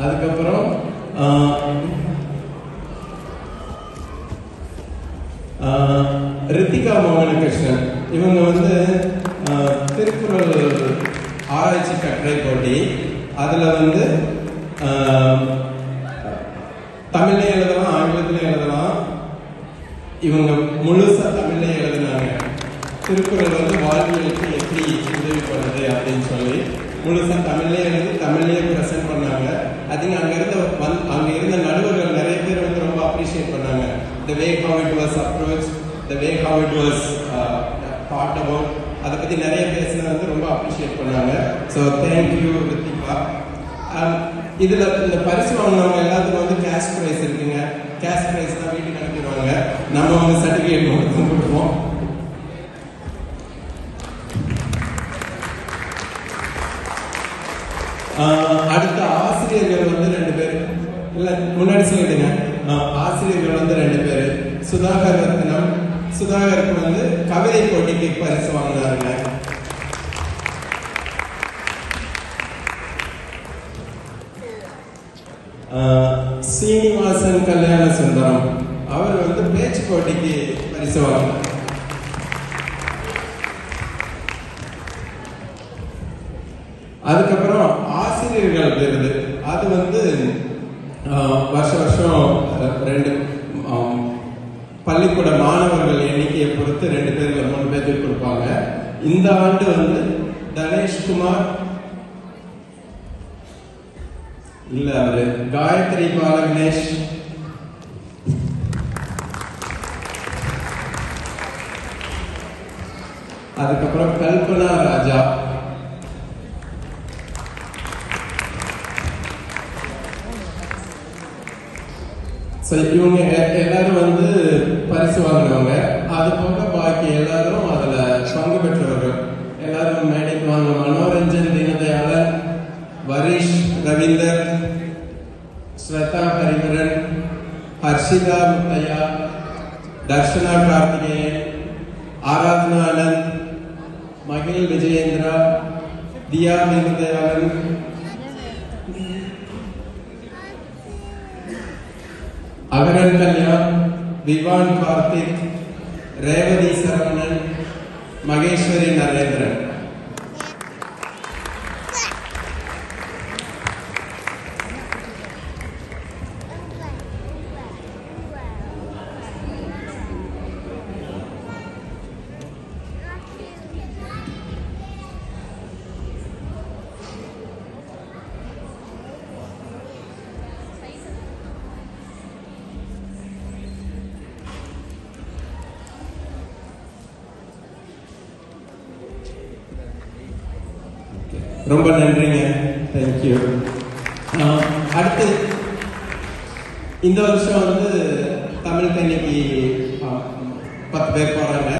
அதுக்கப்புறம் ரித்திகா மோகனகிருஷ்ணன், இவங்க வந்து திருக்குறள் ஆராய்ச்சி கட்டுரை போட்டி, அதில் வந்து தமிழ்லையும் எழுதலாம், ஆங்கிலத்திலையும் எழுதலாம். இவங்க முழுசா தமிழ்ல எழுதினாங்க. திருக்குறள் வந்து வாழ்வியலுக்கு எப்படி உதவி பண்ணுது அப்படின்னு சொல்லி முழுசா தமிழ்லேயே எழுதி தமிழ்லேயே ப்ரெசென்ட் பண்ணாங்க. ஐ திங்க் அங்கே இருந்த நடுவர்கள் நிறைய பேர் வந்து ரொம்ப அப்ரிஷியேட் பண்ணாங்க. The way how it was approach, the way how it was thought about, அதை பற்றி நிறைய பேசினா வந்து ரொம்ப அப்ரிஷியேட் பண்ணாங்க. So thank you Rithika. இதில் இந்த பரிசு வாங்கினவங்க எல்லாத்துக்கும் வந்து கேஷ் ப்ரைஸ் இருக்குங்க. கேஷ் ப்ரைஸ் தான் வீட்டுக்கு அனுப்பிடுவாங்க. நம்ம வந்து சர்டிஃபிகேட் மட்டும் கொடுப்போம். அடுத்த ஆசிரியர்கள் வந்து 2 பேர், இல்லை முன்னாடி சொல்லிடுங்க. ஆசிரியர்கள் வந்து 2 பேர். சுதாகர் ரத்னம், சுதாகருக்கு வந்து கவிதை போட்டிக்கு பரிசு வாங்கினாருங்க. சீனிவாசன் கல்யாண சுந்தரம், அவர் வந்து பேச்சு போட்டிக்கு பரிசு வாங்கினார். அதுக்கப்புறம் ஆசிரியர்கள் விருது, அது வந்து வருஷம் 2 பள்ளிக்கூட மாணவர்கள் எண்ணிக்கையை பொறுத்து 2 பேர் 3 பேருக்கு கொடுப்பாங்க. இந்த ஆண்டு வந்து தனேஷ்குமார், இல்ல அவரு காயத்ரி பாலகணேஷ், அதுக்கப்புறம் கல்பனா ராஜா. இவங்க எல்லாரும் வந்து பரிசு வாங்கினவங்க. அது போக பாக்கி எல்லாரும் அதுல பங்கு பெற்றவர்கள். எல்லாரும் மேடைக்கு வாங்க. மனோரஞ்சன் தீனதயாளன், வரிஷ் ரவீந்தர், ஸ்வேதா ஹரிவரன், ஹர்ஷிதா முத்தையா, தர்ஷனா கார்த்திகேயன், ஆராதனா ஆனந்த், மகிழ் விஜயேந்திரா, தியா தீனதயாளன், அகரன் கல்யாண், விவான் கார்த்திக், ரேவதி சரவணன், மகேஸ்வரி நரேந்திரன். ரொம்ப நன்றிங்க. தேங்க்யூ. அடுத்து இந்த வருஷம் வந்து தமிழ் தேனிக்கு 10 பேர் போறாங்க.